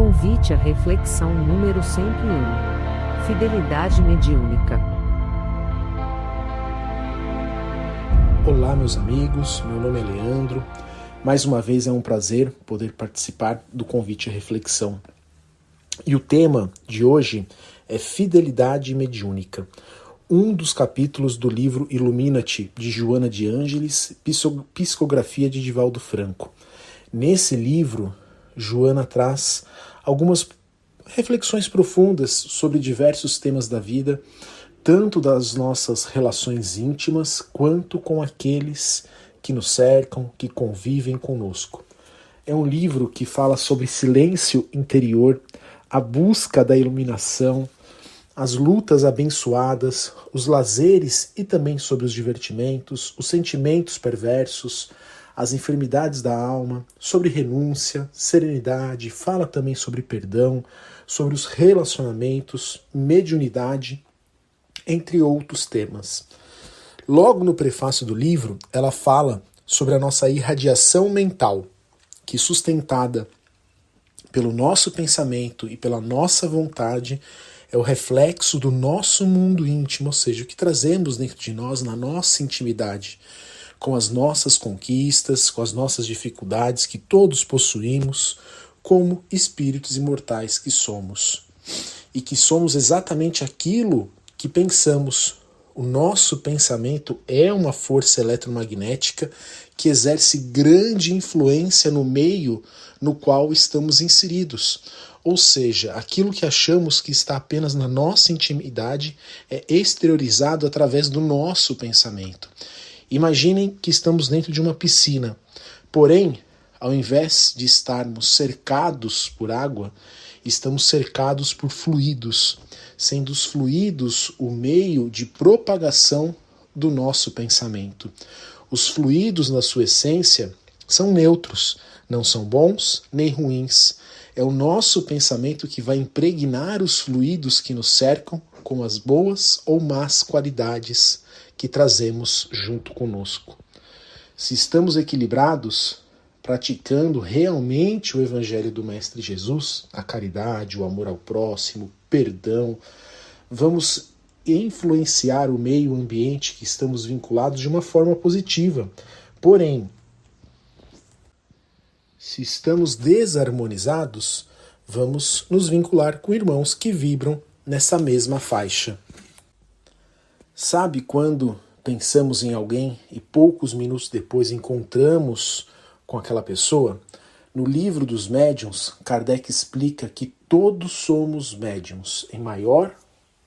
Convite à reflexão número 101. Fidelidade mediúnica. Olá, meus amigos, meu nome é Leandro. Mais uma vez é um prazer poder participar do convite à reflexão. E o tema de hoje é Fidelidade mediúnica, um dos capítulos do livro Ilumina-te, de Joana de Ângeles, psicografia de Divaldo Franco. Nesse livro, Joana traz algumas reflexões profundas sobre diversos temas da vida, tanto das nossas relações íntimas, quanto com aqueles que nos cercam, que convivem conosco. É um livro que fala sobre silêncio interior, a busca da iluminação, as lutas abençoadas, os lazeres e também sobre os divertimentos, os sentimentos perversos, as enfermidades da alma, sobre renúncia, serenidade, fala também sobre perdão, sobre os relacionamentos, mediunidade, entre outros temas. Logo no prefácio do livro, ela fala sobre a nossa irradiação mental, que sustentada pelo nosso pensamento e pela nossa vontade, é o reflexo do nosso mundo íntimo, ou seja, o que trazemos dentro de nós na nossa intimidade, com as nossas conquistas, com as nossas dificuldades que todos possuímos, como espíritos imortais que somos. E que somos exatamente aquilo que pensamos. O nosso pensamento é uma força eletromagnética que exerce grande influência no meio no qual estamos inseridos. Ou seja, aquilo que achamos que está apenas na nossa intimidade é exteriorizado através do nosso pensamento. Imaginem que estamos dentro de uma piscina, porém, ao invés de estarmos cercados por água, estamos cercados por fluidos, sendo os fluidos o meio de propagação do nosso pensamento. Os fluidos, na sua essência, são neutros, não são bons nem ruins. É o nosso pensamento que vai impregnar os fluidos que nos cercam com as boas ou más qualidades que trazemos junto conosco. Se estamos equilibrados, praticando realmente o Evangelho do Mestre Jesus, a caridade, o amor ao próximo, perdão, vamos influenciar o meio ambiente que estamos vinculados de uma forma positiva. Porém, se estamos desarmonizados, vamos nos vincular com irmãos que vibram nessa mesma faixa. Sabe quando pensamos em alguém e poucos minutos depois encontramos com aquela pessoa? No livro dos médiuns, Kardec explica que todos somos médiuns, em maior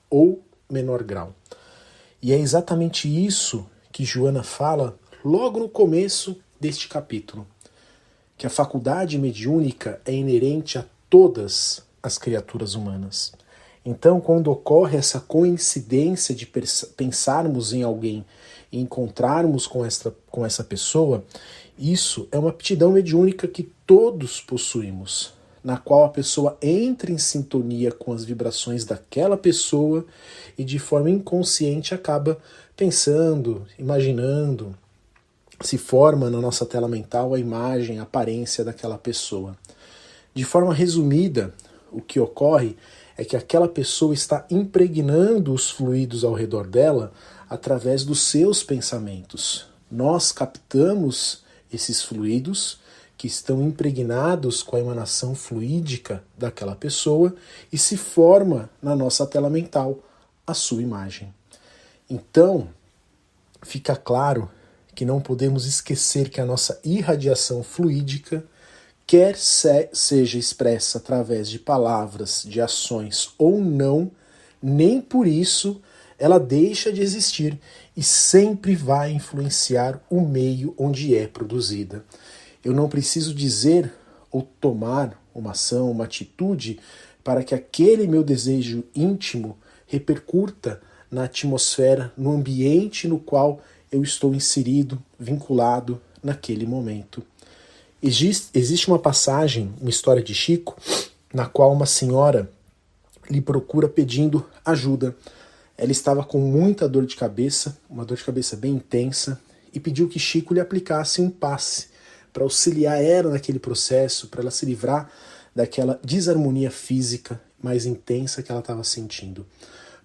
ou menor grau. E é exatamente isso que Joana fala logo no começo deste capítulo, que a faculdade mediúnica é inerente a todas as criaturas humanas. Então, quando ocorre essa coincidência de pensarmos em alguém e encontrarmos com essa pessoa, isso é uma aptidão mediúnica que todos possuímos, na qual a pessoa entra em sintonia com as vibrações daquela pessoa e de forma inconsciente acaba pensando, imaginando, se forma na nossa tela mental a imagem, a aparência daquela pessoa. De forma resumida, o que ocorre é que aquela pessoa está impregnando os fluidos ao redor dela através dos seus pensamentos. Nós captamos esses fluidos que estão impregnados com a emanação fluídica daquela pessoa e se forma na nossa tela mental a sua imagem. Então, fica claro que não podemos esquecer que a nossa irradiação fluídica, quer seja expressa através de palavras, de ações ou não, nem por isso ela deixa de existir e sempre vai influenciar o meio onde é produzida. Eu não preciso dizer ou tomar uma ação, uma atitude para que aquele meu desejo íntimo repercuta na atmosfera, no ambiente no qual eu estou inserido, vinculado naquele momento. Existe uma passagem, uma história de Chico, na qual uma senhora lhe procura pedindo ajuda. Ela estava com muita dor de cabeça, uma dor de cabeça bem intensa, e pediu que Chico lhe aplicasse um passe para auxiliar ela naquele processo, para ela se livrar daquela desarmonia física mais intensa que ela estava sentindo.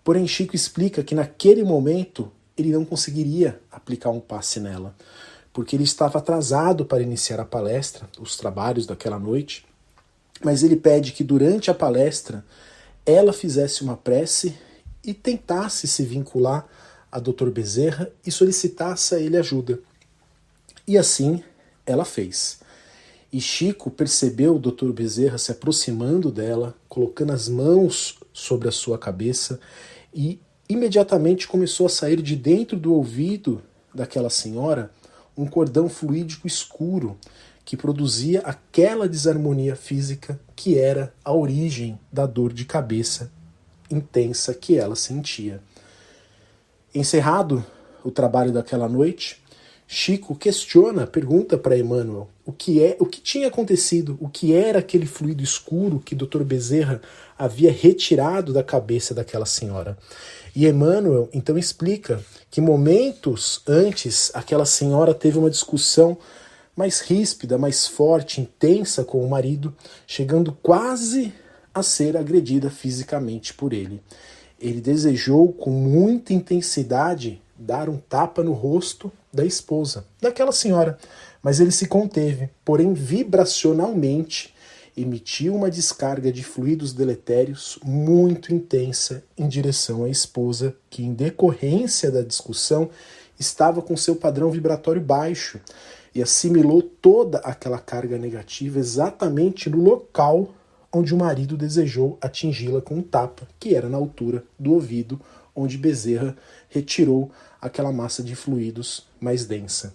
Porém, Chico explica que naquele momento ele não conseguiria aplicar um passe nela, porque ele estava atrasado para iniciar a palestra, os trabalhos daquela noite, mas ele pede que durante a palestra ela fizesse uma prece e tentasse se vincular a Dr. Bezerra e solicitasse a ele ajuda. E assim ela fez. E Chico percebeu o Dr. Bezerra se aproximando dela, colocando as mãos sobre a sua cabeça e imediatamente começou a sair de dentro do ouvido daquela senhora um cordão fluídico escuro que produzia aquela desarmonia física que era a origem da dor de cabeça intensa que ela sentia. Encerrado o trabalho daquela noite, Chico pergunta para Emmanuel o que tinha acontecido, o que era aquele fluido escuro que Dr. Bezerra havia retirado da cabeça daquela senhora. E Emmanuel então explica que momentos antes aquela senhora teve uma discussão mais ríspida, mais forte, intensa com o marido, chegando quase a ser agredida fisicamente por ele. Ele desejou com muita intensidade dar um tapa no rosto da esposa, daquela senhora, mas ele se conteve, porém vibracionalmente emitiu uma descarga de fluidos deletérios muito intensa em direção à esposa, que em decorrência da discussão estava com seu padrão vibratório baixo e assimilou toda aquela carga negativa exatamente no local onde o marido desejou atingi-la com um tapa, que era na altura do ouvido, onde Bezerra retirou aquela massa de fluidos mais densa.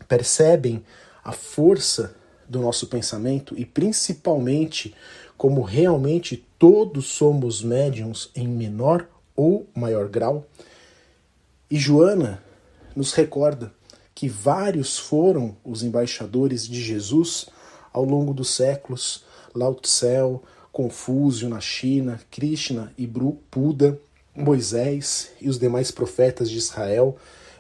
Percebem a força do nosso pensamento e principalmente como realmente todos somos médiuns em menor ou maior grau? E Joana nos recorda que vários foram os embaixadores de Jesus ao longo dos séculos: Lao Tse, Confúcio na China, Krishna e Buda, Moisés e os demais profetas de Israel,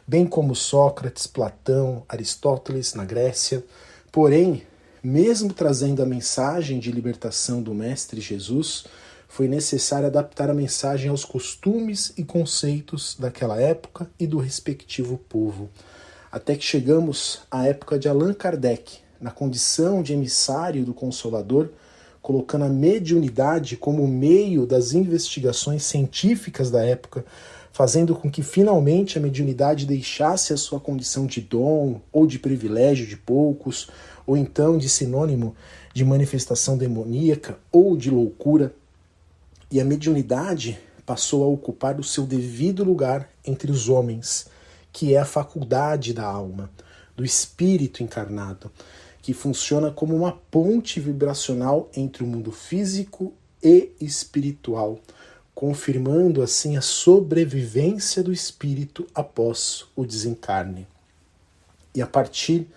bem como Sócrates, Platão, Aristóteles na Grécia. Porém, mesmo trazendo a mensagem de libertação do Mestre Jesus, foi necessário adaptar a mensagem aos costumes e conceitos daquela época e do respectivo povo. Até que chegamos à época de Allan Kardec, na condição de emissário do Consolador, colocando a mediunidade como meio das investigações científicas da época, fazendo com que finalmente a mediunidade deixasse a sua condição de dom ou de privilégio de poucos, ou então de sinônimo de manifestação demoníaca ou de loucura, e a mediunidade passou a ocupar o seu devido lugar entre os homens, que é a faculdade da alma, do espírito encarnado, que funciona como uma ponte vibracional entre o mundo físico e espiritual, confirmando assim a sobrevivência do espírito após o desencarne. E a partir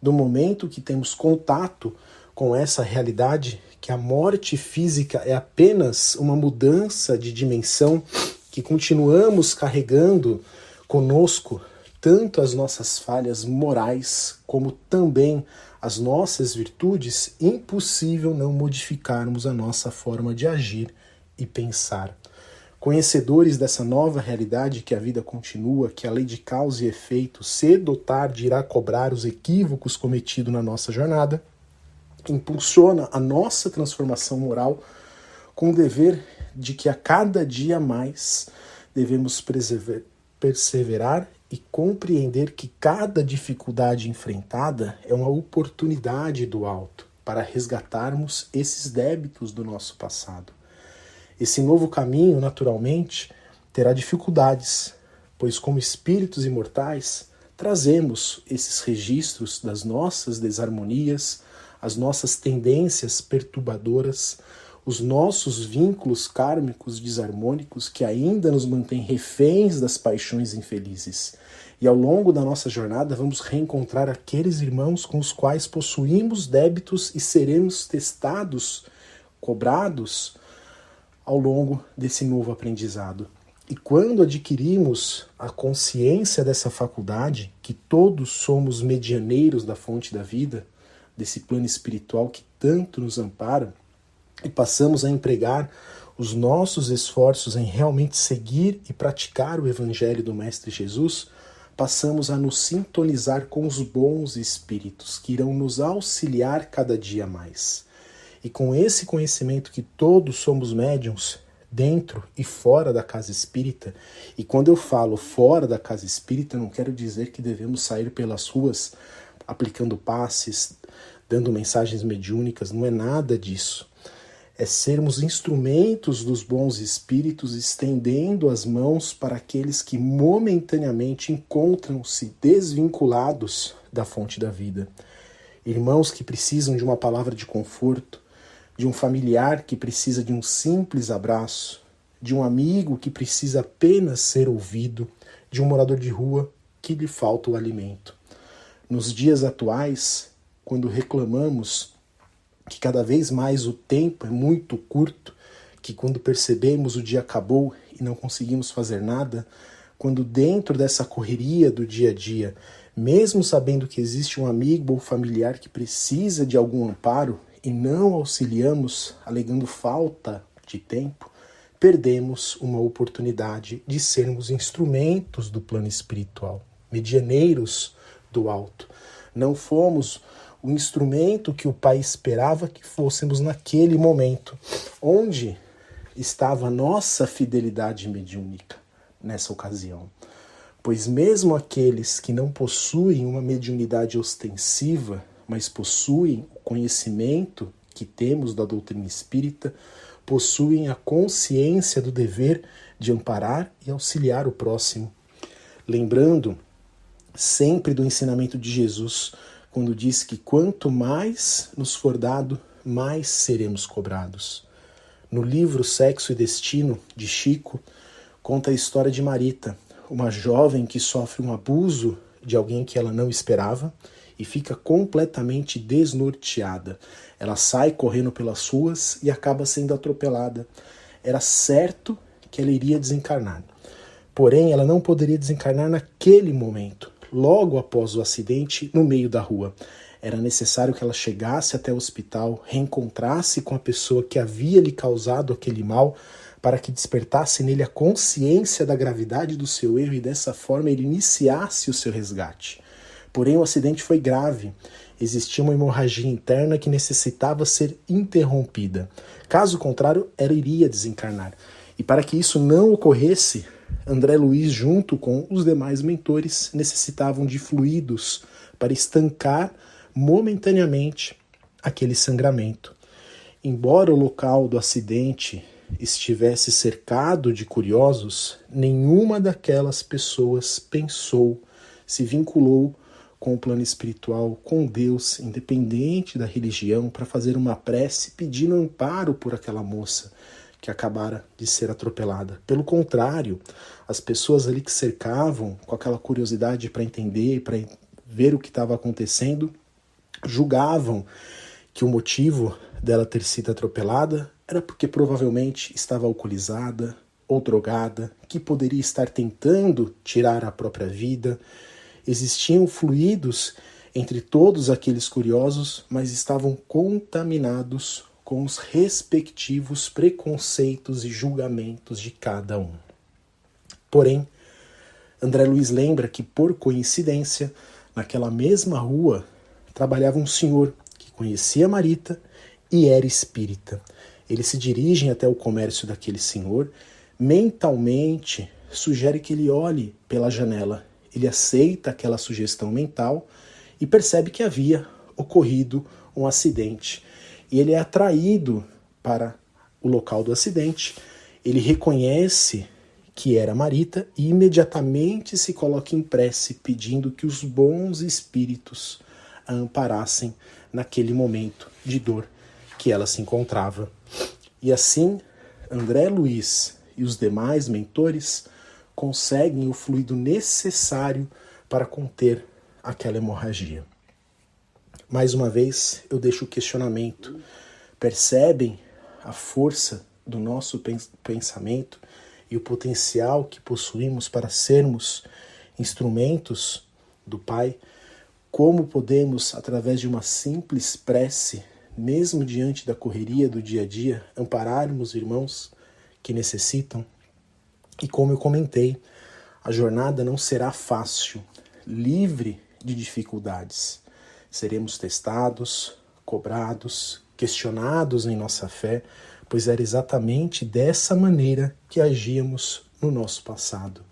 do momento que temos contato com essa realidade, que a morte física é apenas uma mudança de dimensão, que continuamos carregando conosco tanto as nossas falhas morais como também as nossas virtudes, impossível não modificarmos a nossa forma de agir e pensar. Conhecedores dessa nova realidade, que a vida continua, que a lei de causa e efeito cedo ou tarde irá cobrar os equívocos cometidos na nossa jornada, impulsiona a nossa transformação moral com o dever de que a cada dia mais devemos perseverar e compreender que cada dificuldade enfrentada é uma oportunidade do alto para resgatarmos esses débitos do nosso passado. Esse novo caminho, naturalmente, terá dificuldades, pois como espíritos imortais, trazemos esses registros das nossas desarmonias, as nossas tendências perturbadoras, os nossos vínculos kármicos desarmônicos que ainda nos mantêm reféns das paixões infelizes. E ao longo da nossa jornada vamos reencontrar aqueles irmãos com os quais possuímos débitos e seremos testados, cobrados ao longo desse novo aprendizado. E quando adquirimos a consciência dessa faculdade, que todos somos medianeiros da fonte da vida, desse plano espiritual que tanto nos ampara e passamos a empregar os nossos esforços em realmente seguir e praticar o Evangelho do Mestre Jesus, passamos a nos sintonizar com os bons espíritos que irão nos auxiliar cada dia mais. E com esse conhecimento que todos somos médiuns, dentro e fora da casa espírita, e quando eu falo fora da casa espírita, não quero dizer que devemos sair pelas ruas aplicando passes, dando mensagens mediúnicas, não é nada disso. É sermos instrumentos dos bons espíritos, estendendo as mãos para aqueles que momentaneamente encontram-se desvinculados da fonte da vida. Irmãos que precisam de uma palavra de conforto, de um familiar que precisa de um simples abraço, de um amigo que precisa apenas ser ouvido, de um morador de rua que lhe falta o alimento. Nos dias atuais, quando reclamamos que cada vez mais o tempo é muito curto, que quando percebemos o dia acabou e não conseguimos fazer nada, quando dentro dessa correria do dia a dia, mesmo sabendo que existe um amigo ou familiar que precisa de algum amparo e não auxiliamos, alegando falta de tempo, perdemos uma oportunidade de sermos instrumentos do plano espiritual, medianeiros do alto. Não fomos o instrumento que o Pai esperava que fôssemos naquele momento. Onde estava a nossa fidelidade mediúnica nessa ocasião? Pois mesmo aqueles que não possuem uma mediunidade ostensiva, mas possuem o conhecimento que temos da doutrina espírita, possuem a consciência do dever de amparar e auxiliar o próximo. Lembrando sempre do ensinamento de Jesus, quando diz que quanto mais nos for dado, mais seremos cobrados. No livro Sexo e Destino, de Chico, conta a história de Marita, uma jovem que sofre um abuso de alguém que ela não esperava e fica completamente desnorteada. Ela sai correndo pelas ruas e acaba sendo atropelada. Era certo que ela iria desencarnar. Porém, ela não poderia desencarnar naquele momento, logo após o acidente, no meio da rua. Era necessário que ela chegasse até o hospital, reencontrasse com a pessoa que havia lhe causado aquele mal, para que despertasse nele a consciência da gravidade do seu erro e dessa forma ele iniciasse o seu resgate. Porém, o acidente foi grave. Existia uma hemorragia interna que necessitava ser interrompida. Caso contrário, ela iria desencarnar. E para que isso não ocorresse, André Luiz, junto com os demais mentores, necessitavam de fluidos para estancar momentaneamente aquele sangramento. Embora o local do acidente estivesse cercado de curiosos, nenhuma daquelas pessoas pensou, se vinculou com o plano espiritual, com Deus, independente da religião, para fazer uma prece pedindo amparo por aquela moça que acabara de ser atropelada. Pelo contrário, as pessoas ali que cercavam, com aquela curiosidade para entender, para ver o que estava acontecendo, julgavam que o motivo dela ter sido atropelada era porque provavelmente estava alcoolizada ou drogada, que poderia estar tentando tirar a própria vida. Existiam fluidos entre todos aqueles curiosos, mas estavam contaminados com os respectivos preconceitos e julgamentos de cada um. Porém, André Luiz lembra que, por coincidência, naquela mesma rua trabalhava um senhor que conhecia Marita e era espírita. Eles se dirigem até o comércio daquele senhor, mentalmente sugere que ele olhe pela janela. Ele aceita aquela sugestão mental e percebe que havia ocorrido um acidente. E ele é atraído para o local do acidente, ele reconhece que era Marita e imediatamente se coloca em prece pedindo que os bons espíritos a amparassem naquele momento de dor que ela se encontrava. E assim, André Luiz e os demais mentores conseguem o fluido necessário para conter aquela hemorragia. Mais uma vez, eu deixo o questionamento. Percebem a força do nosso pensamento e o potencial que possuímos para sermos instrumentos do Pai? como podemos, através de uma simples prece, mesmo diante da correria do dia a dia, ampararmos irmãos que necessitam. E como eu comentei, a jornada não será fácil, livre de dificuldades. Seremos testados, cobrados, questionados em nossa fé, pois era exatamente dessa maneira que agíamos no nosso passado.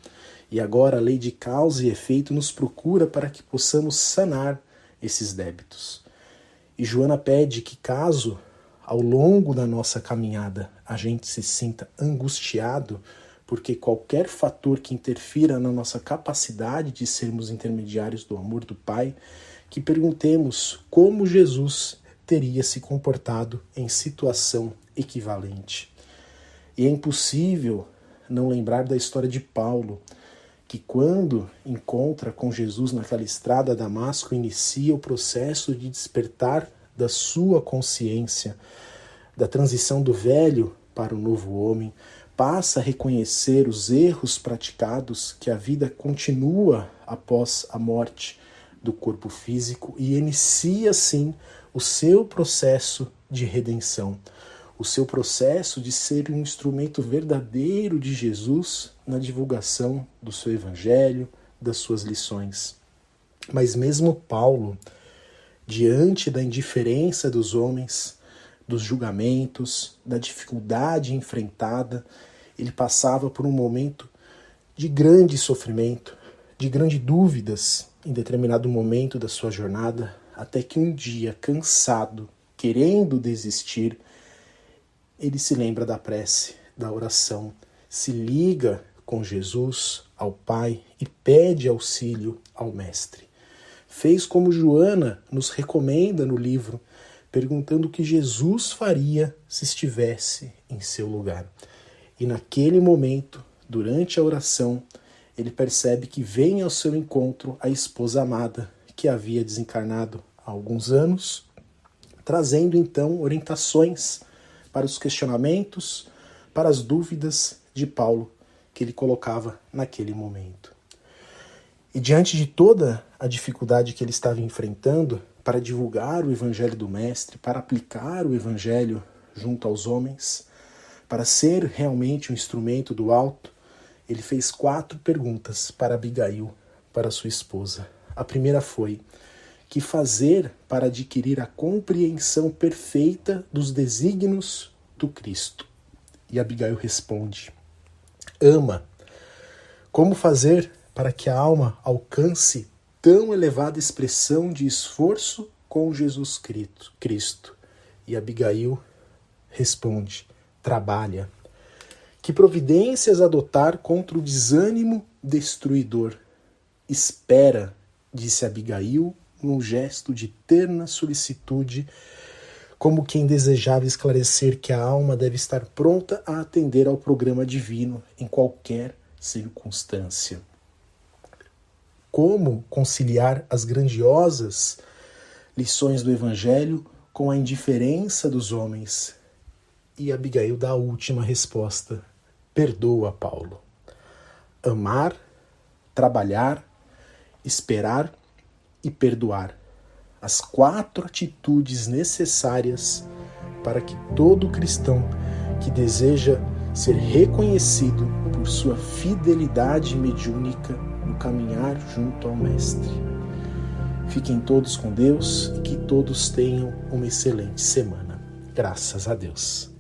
E agora a lei de causa e efeito nos procura para que possamos sanar esses débitos. E Joana pede que, caso ao longo da nossa caminhada a gente se sinta angustiado, porque qualquer fator que interfira na nossa capacidade de sermos intermediários do amor do Pai, que perguntemos como Jesus teria se comportado em situação equivalente. E é impossível não lembrar da história de Paulo, que quando encontra com Jesus naquela estrada a Damasco, inicia o processo de despertar da sua consciência, da transição do velho para o novo homem, passa a reconhecer os erros praticados, que a vida continua após a morte do corpo físico e inicia, sim, o seu processo de redenção, o seu processo de ser um instrumento verdadeiro de Jesus na divulgação do seu evangelho, das suas lições. Mas mesmo Paulo, diante da indiferença dos homens, dos julgamentos, da dificuldade enfrentada, ele passava por um momento de grande sofrimento, de grandes dúvidas em determinado momento da sua jornada, até que um dia, cansado, querendo desistir, ele se lembra da prece, da oração, se liga com Jesus, ao Pai, e pede auxílio ao Mestre. Fez como Joana nos recomenda no livro, perguntando o que Jesus faria se estivesse em seu lugar. E naquele momento, durante a oração, ele percebe que vem ao seu encontro a esposa amada, que havia desencarnado há alguns anos, trazendo então orientações para os questionamentos, para as dúvidas de Paulo que ele colocava naquele momento. E diante de toda a dificuldade que ele estava enfrentando para divulgar o Evangelho do Mestre, para aplicar o Evangelho junto aos homens, para ser realmente um instrumento do alto, ele fez 4 perguntas para Abigail, para sua esposa. A primeira foi: que fazer para adquirir a compreensão perfeita dos desígnios do Cristo? E Abigail responde: ama. Como fazer para que a alma alcance tão elevada expressão de esforço com Jesus Cristo? E Abigail responde: trabalha. Que providências adotar contra o desânimo destruidor? Espera, disse Abigail, num gesto de terna solicitude, como quem desejava esclarecer que a alma deve estar pronta a atender ao programa divino em qualquer circunstância. Como conciliar as grandiosas lições do Evangelho com a indiferença dos homens? E Abigail dá a última resposta: perdoa, Paulo. Amar, trabalhar, esperar e perdoar. As 4 atitudes necessárias para que todo cristão que deseja ser reconhecido por sua fidelidade mediúnica no caminhar junto ao Mestre. Fiquem todos com Deus e que todos tenham uma excelente semana. Graças a Deus.